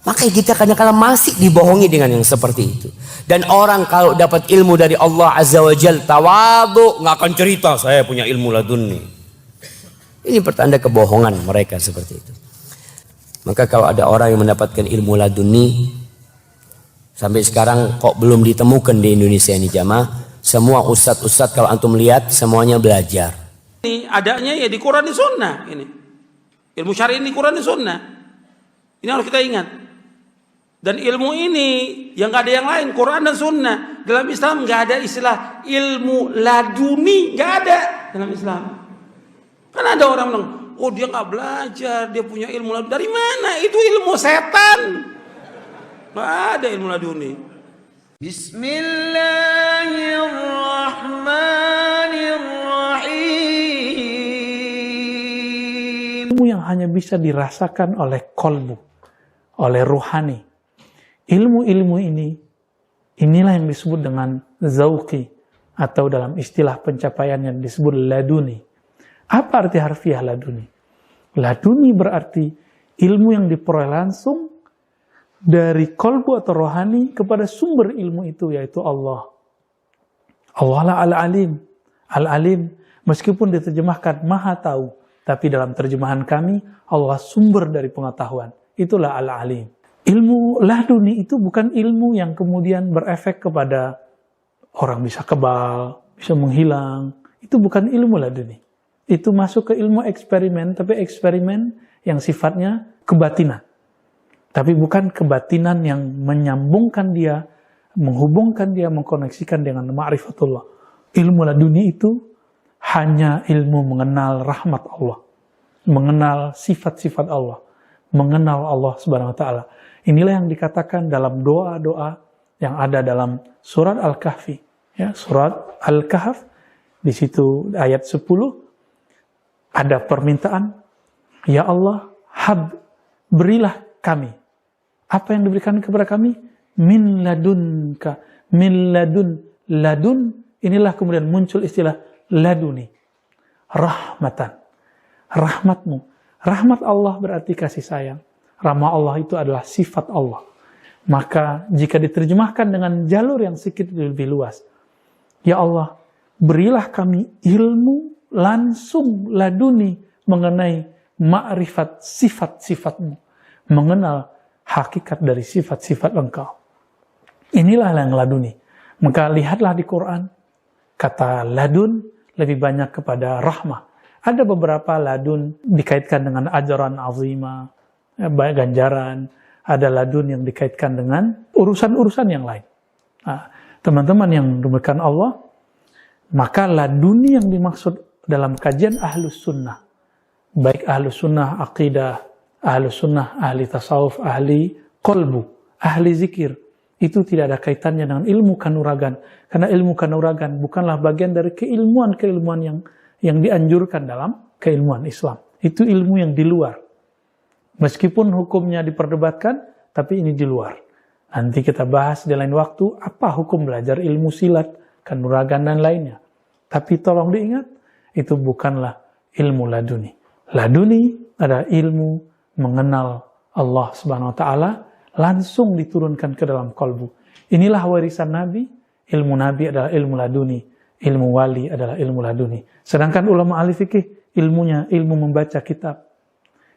Maka kita kadang-kadang masih dibohongi dengan yang seperti itu. Dan orang kalau dapat ilmu dari Allah Azza wa Jalla tawadhu, nggak akan cerita saya punya ilmu laduni. Ini pertanda kebohongan mereka seperti itu. Maka kalau ada orang yang mendapatkan ilmu laduni, sampai sekarang kok belum ditemukan di Indonesia ini jamaah. Semua ustadz-ustadz kalau antum lihat semuanya belajar. Ini adanya ya di Quran dan Sunnah ini. Ilmu syar'i di Quran dan Sunnah. Ini harus kita ingat. Dan ilmu ini yang gak ada yang lain, Quran dan Sunnah. Dalam Islam gak ada istilah ilmu laduni, gak ada dalam Islam. Kan ada orang bilang, oh dia gak belajar, dia punya ilmu laduni. Dari mana? Itu ilmu setan. Gak ada ilmu laduni. Bismillahirrahmanirrahim. Ilmu yang hanya bisa dirasakan oleh kolbu, oleh ruhani. Ilmu-ilmu inilah yang disebut dengan zauqi, atau dalam istilah pencapaian yang disebut laduni. Apa arti harfiah laduni? Laduni berarti ilmu yang diperoleh langsung dari kolbu atau rohani kepada sumber ilmu itu, yaitu Allah. Allah lah al-alim. Al-alim meskipun diterjemahkan maha tahu, tapi dalam terjemahan kami Allah sumber dari pengetahuan. Itulah al-alim. Ilmu laduni itu bukan ilmu yang kemudian berefek kepada orang bisa kebal, bisa menghilang. Itu bukan ilmu laduni. Itu masuk ke ilmu eksperimen, tapi eksperimen yang sifatnya kebatinan. Tapi bukan kebatinan yang menyambungkan dia, menghubungkan dia, mengkoneksikan dengan ma'rifatullah. Ilmu laduni itu hanya ilmu mengenal rahmat Allah, mengenal sifat-sifat Allah, mengenal Allah Subhanahu wa taala. Inilah yang dikatakan dalam doa-doa yang ada dalam surat Al-Kahfi. Ya, surat Al-Kahf, di situ ayat 10, ada permintaan, ya Allah, berilah kami. Apa yang diberikan kepada kami? Min ladunka. Min ladun. Ladun, inilah kemudian muncul istilah laduni. Rahmatan. Rahmatmu. Rahmat Allah berarti kasih sayang. Rahmat Allah itu adalah sifat Allah. Maka jika diterjemahkan dengan jalur yang sedikit lebih luas, ya Allah, berilah kami ilmu langsung laduni mengenai ma'rifat sifat-sifatmu, mengenal hakikat dari sifat-sifat Engkau. Inilah yang laduni. Maka lihatlah di Quran, kata ladun lebih banyak kepada rahmah. Ada beberapa ladun dikaitkan dengan ajaran azimah, baik ganjaran, ada ladun yang dikaitkan dengan urusan-urusan yang lain. Nah, teman-teman yang dimuliakan Allah, maka laduni yang dimaksud dalam kajian ahlus sunnah, baik ahlus sunnah akidah, ahlus sunnah ahli tasawuf, ahli kolbu, ahli zikir, itu tidak ada kaitannya dengan ilmu kanuragan. Karena ilmu kanuragan bukanlah bagian dari keilmuan-keilmuan yang dianjurkan dalam keilmuan Islam. Itu ilmu yang di luar. Meskipun hukumnya diperdebatkan, tapi ini di luar. Nanti kita bahas di lain waktu, apa hukum belajar ilmu silat, kanuragan, dan lainnya. Tapi tolong diingat, itu bukanlah ilmu laduni. Laduni adalah ilmu mengenal Allah Subhanahu wa taala, langsung diturunkan ke dalam kalbu. Inilah warisan Nabi. Ilmu Nabi adalah ilmu laduni. Ilmu wali adalah ilmu laduni. Sedangkan ulama ahli fikih, ilmunya ilmu membaca kitab.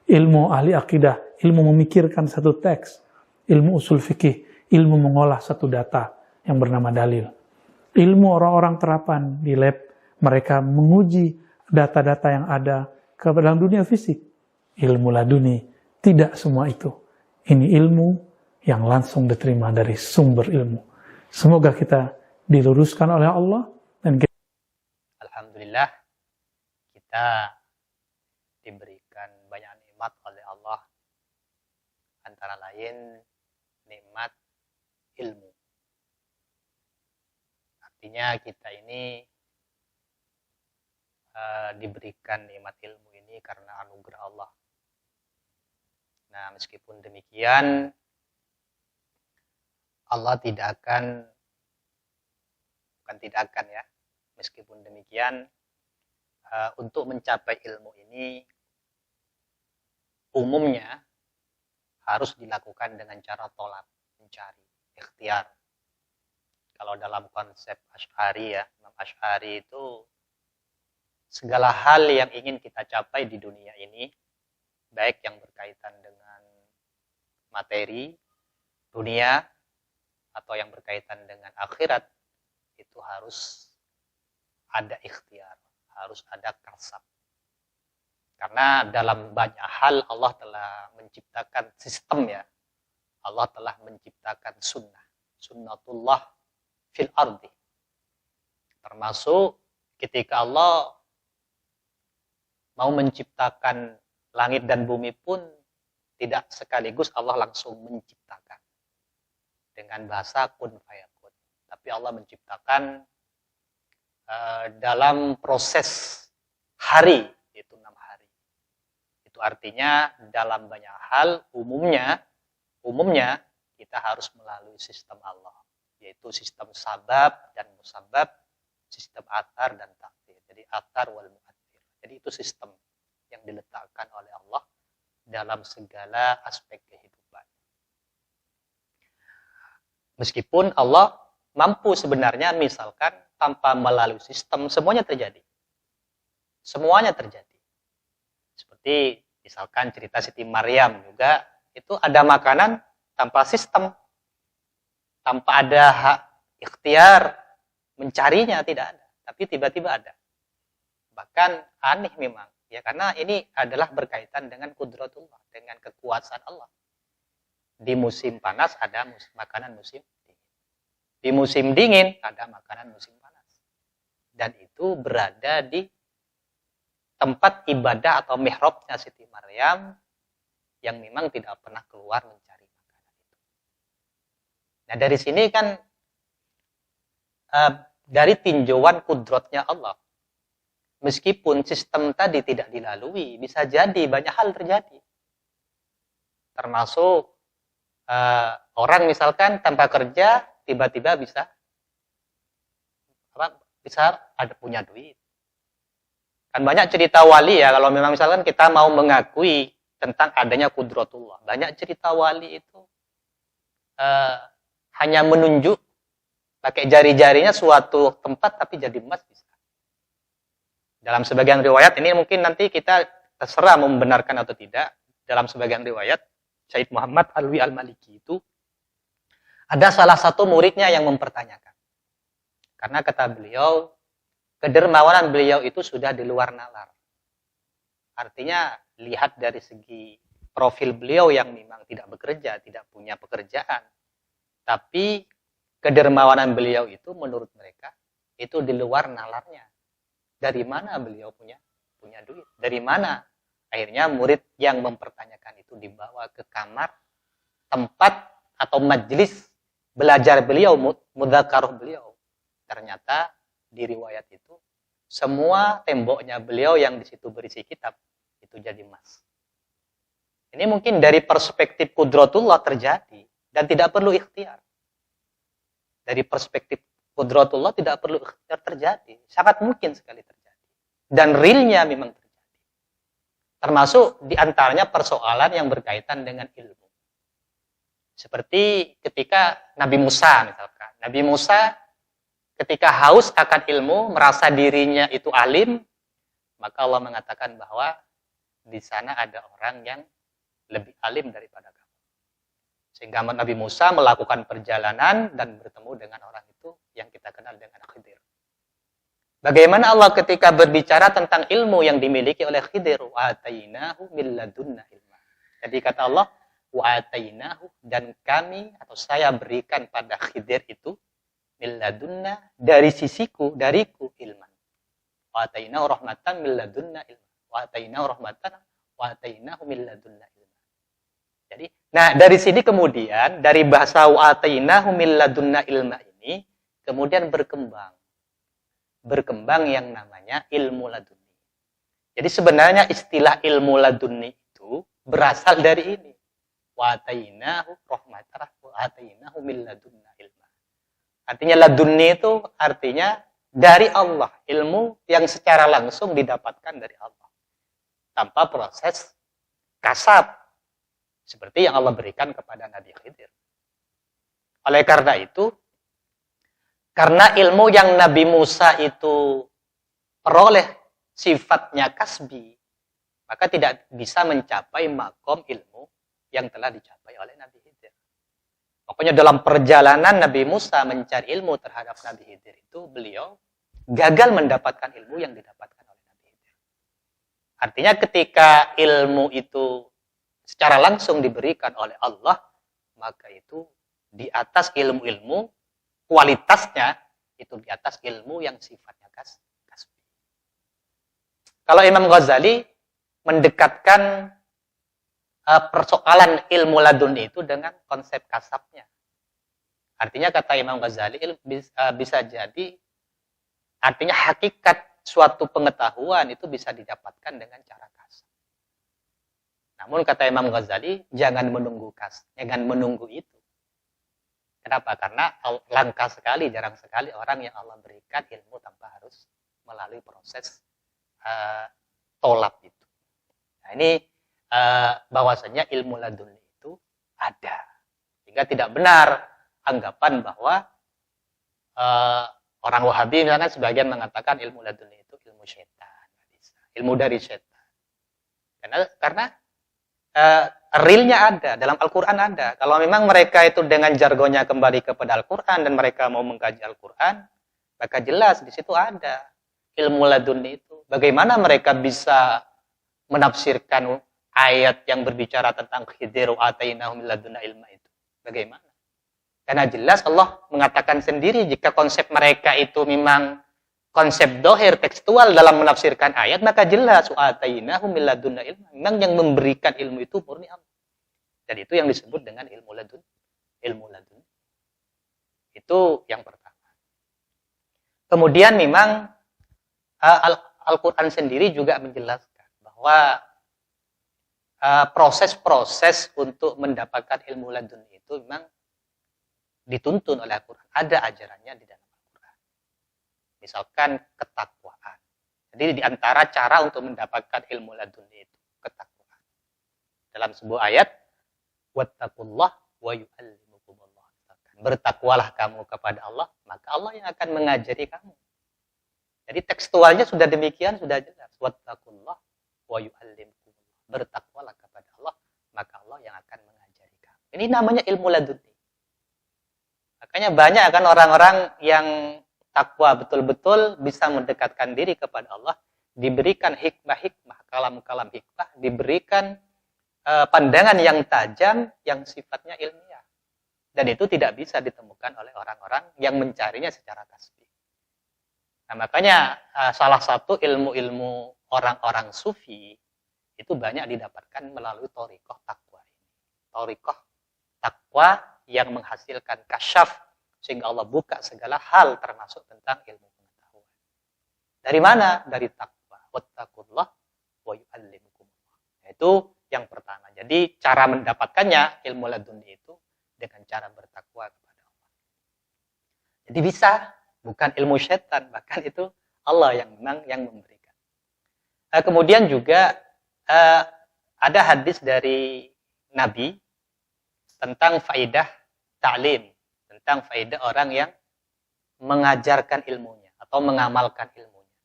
Ilmu ahli akidah, ilmu memikirkan satu teks. Ilmu usul fikih, ilmu mengolah satu data yang bernama dalil. Ilmu orang-orang terapan di lab, mereka menguji data-data yang ada ke dalam dunia fisik. Ilmu laduni, tidak semua itu. Ini ilmu yang langsung diterima dari sumber ilmu. Semoga kita diluruskan oleh Allah dan kita... Alhamdulillah, kita diberikan banyak nikmat oleh Allah, antara lain nikmat ilmu. Artinya kita ini diberikan nikmat ilmu ini karena anugerah Allah. Nah, meskipun demikian, Allah tidak akan, bukan tidak akan ya, meskipun demikian, untuk mencapai ilmu ini, umumnya harus dilakukan dengan cara tolak, mencari, ikhtiar. Kalau dalam konsep Asy'ari ya, Imam Asy'ari itu segala hal yang ingin kita capai di dunia ini, baik yang berkaitan dengan materi, dunia, atau yang berkaitan dengan akhirat, itu harus ada ikhtiar, harus ada kasab. Karena dalam banyak hal Allah telah menciptakan sistem ya. Allah telah menciptakan sunnatullah fil ardi. Termasuk ketika Allah mau menciptakan langit dan bumi pun tidak sekaligus Allah langsung menciptakan dengan bahasa kun fayakun. Tapi Allah menciptakan dalam proses hari, itu 6 hari. Itu artinya dalam banyak hal umumnya kita harus melalui sistem Allah, yaitu sistem sabab dan musabab, sistem atar dan takdir. Jadi atar wal mu'athir. Jadi itu sistem yang diletakkan oleh Allah dalam segala aspek kehidupan. Meskipun Allah mampu sebenarnya misalkan tanpa melalui sistem semuanya terjadi. Semuanya terjadi. Seperti misalkan cerita Siti Maryam juga, itu ada makanan tanpa sistem. Tanpa ada hak ikhtiar mencarinya, tidak ada. Tapi tiba-tiba ada. Bahkan aneh memang. Ya, karena ini adalah berkaitan dengan kudratullah, dengan kekuasaan Allah. Di musim panas ada makanan musim dingin. Di musim dingin ada makanan musim panas. Dan itu berada di tempat ibadah atau mihrabnya Siti Maryam yang memang tidak pernah keluar mencari makanan itu. Nah dari sini kan dari tinjauan kudratnya Allah, meskipun sistem tadi tidak dilalui, bisa jadi banyak hal terjadi. Termasuk orang misalkan tanpa kerja tiba-tiba bisa ada punya duit. Kan banyak cerita wali ya, kalau memang misalkan kita mau mengakui tentang adanya kudratullah. Banyak cerita wali itu hanya menunjuk pakai jari-jarinya suatu tempat tapi jadi emas bisa. Dalam sebagian riwayat, ini mungkin nanti kita terserah membenarkan atau tidak. Dalam sebagian riwayat, Syed Muhammad Alwi Al-Maliki itu ada salah satu muridnya yang mempertanyakan. Karena kata beliau, kedermawanan beliau itu sudah di luar nalar. Artinya lihat dari segi profil beliau yang memang tidak bekerja, tidak punya pekerjaan. Tapi kedermawanan beliau itu menurut mereka itu di luar nalarnya. Dari mana beliau punya duit? Dari mana? Akhirnya murid yang mempertanyakan itu dibawa ke kamar tempat atau majelis belajar beliau, mudzakarah beliau. Ternyata di riwayat itu semua temboknya beliau yang di situ berisi kitab itu jadi emas. Ini mungkin dari perspektif kudratullah terjadi dan tidak perlu ikhtiar. Dari perspektif kudratullah tidak perlu ikhtiar terjadi, sangat mungkin sekali terjadi. Dan realnya memang terjadi. Termasuk diantaranya persoalan yang berkaitan dengan ilmu. Seperti ketika Nabi Musa misalkan. Nabi Musa ketika haus akan ilmu, merasa dirinya itu alim, maka Allah mengatakan bahwa di sana ada orang yang lebih alim daripada kamu. Sehingga Nabi Musa melakukan perjalanan dan bertemu dengan orang itu yang kita kenal dengan Khidir. Bagaimana Allah ketika berbicara tentang ilmu yang dimiliki oleh Khidir, wa atainahu min ladunna ilma. Jadi kata Allah, wa atainahu, dan kami atau saya berikan pada Khidir itu min ladunna, dari sisiku, dariku ilman. Wa atainahu rahmatan min ladunna ilma. Wa atainahu rahmatan wa atainahu min ladunna ilma. Jadi, nah dari sini kemudian dari bahasa wa atainahu min ladunna ilma ini kemudian berkembang yang namanya ilmu laduni. Jadi sebenarnya istilah ilmu laduni itu berasal dari ini. Wa atainahu rahmatan wa atainahu min ladunna ilma. Artinya ladunni itu artinya dari Allah. Ilmu yang secara langsung didapatkan dari Allah. Tanpa proses kasab. Seperti yang Allah berikan kepada Nabi Khidir. Oleh karena itu, karena ilmu yang Nabi Musa itu peroleh sifatnya kasbi, maka tidak bisa mencapai makom ilmu yang telah dicapai oleh Nabi Khidir. Makanya dalam perjalanan Nabi Musa mencari ilmu terhadap Nabi Khidir itu, beliau gagal mendapatkan ilmu yang didapatkan oleh Nabi Khidir. Artinya ketika ilmu itu secara langsung diberikan oleh Allah, maka itu di atas ilmu-ilmu, kualitasnya itu di atas ilmu yang sifatnya kasbi. Kalau Imam Ghazali mendekatkan persoalan ilmu laduni itu dengan konsep kasabnya. Artinya kata Imam Ghazali, bisa jadi artinya hakikat suatu pengetahuan itu bisa didapatkan dengan cara kasab. Namun kata Imam Ghazali, jangan menunggu itu. Kenapa? Karena langka sekali, jarang sekali orang yang Allah berikan ilmu tanpa harus melalui proses tolab itu. Nah ini bahwasanya ilmu laduni itu ada. Sehingga tidak benar anggapan bahwa orang Wahabi misalkan sebagian mengatakan ilmu laduni itu ilmu setan, ilmu dari setan. Karena realnya ada, dalam Al-Quran ada. Kalau memang mereka itu dengan jargonnya kembali kepada Al-Quran dan mereka mau mengkaji Al-Quran, maka jelas di situ ada ilmu laduni itu. Bagaimana mereka bisa menafsirkan ayat yang berbicara tentang Khidir wa atainahu min ladunna ilma itu? Bagaimana? Karena jelas Allah mengatakan sendiri jika konsep mereka itu memang konsep dohir tekstual dalam menafsirkan ayat, maka jelas wa atainahu min ladunna ilma. Memang yang memberikan ilmu itu murni Allah. Dan itu yang disebut dengan ilmu ladun. Ilmu ladun. Itu yang pertama. Kemudian memang Al-Quran sendiri juga menjelaskan bahwa proses-proses untuk mendapatkan ilmu ladun itu memang dituntun oleh Al-Quran. Ada ajarannya di dalam Al-Quran. Misalkan ketakwaan. Jadi di antara cara untuk mendapatkan ilmu ladun itu ketakwaan. Dalam sebuah ayat, wattaqullah wa yu'allimukumullah. Bertakwalah kamu kepada Allah, maka Allah yang akan mengajari kamu. Jadi tekstualnya sudah demikian, sudah jelas. Wattaqullah wa yu'allimukumullah. Bertakwalah kepada Allah, maka Allah yang akan mengajari kamu. Ini namanya ilmu laduni. Makanya banyak kan orang-orang yang takwa betul-betul bisa mendekatkan diri kepada Allah, diberikan hikmah-hikmah, kalam-kalam hikmah, diberikan pandangan yang tajam, yang sifatnya ilmiah. Dan itu tidak bisa ditemukan oleh orang-orang yang mencarinya secara kasbi. Nah makanya salah satu ilmu-ilmu orang-orang sufi itu banyak didapatkan melalui thariqah takwa ini. Thariqah takwa yang menghasilkan kasyaf, sehingga Allah buka segala hal termasuk tentang ilmu pengetahuan. Dari mana? Dari takwa. Wattaqullah wa yu'allimukumullah. Itu yang pertama. Jadi cara mendapatkannya ilmu laduni itu dengan cara bertakwa kepada Allah. Jadi bisa, bukan ilmu setan, bahkan itu Allah yang memang yang memberikan. Kemudian juga ada hadis dari Nabi tentang faidah ta'lim, tentang faidah orang yang mengajarkan ilmunya atau mengamalkan ilmunya.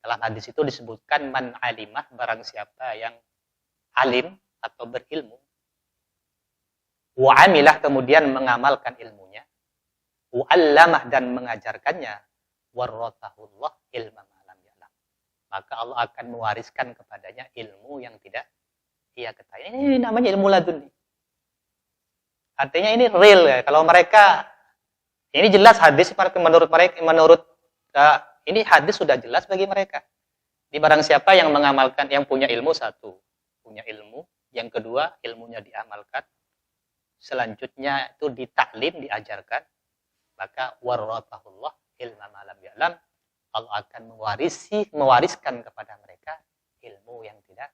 Dalam hadis itu disebutkan man alimah, barang siapa yang alim atau berilmu, wa amilah, kemudian mengamalkan ilmunya, wa allamah, dan mengajarkannya, warrathahullah ilma ma lam ya'lam, maka Allah akan mewariskan kepadanya ilmu yang tidak ia ketahui. Ini namanya ilmu laduni. Artinya ini real ya. Kalau mereka, ini jelas hadis menurut mereka, ini hadis sudah jelas bagi mereka. Di barang siapa yang mengamalkan, yang punya ilmu, satu, punya ilmu, yang kedua ilmunya diamalkan, selanjutnya itu ditaklim, diajarkan, maka warrathahullah ilma ma lam ya'lam, Allah akan mewariskan kepada mereka ilmu yang tidak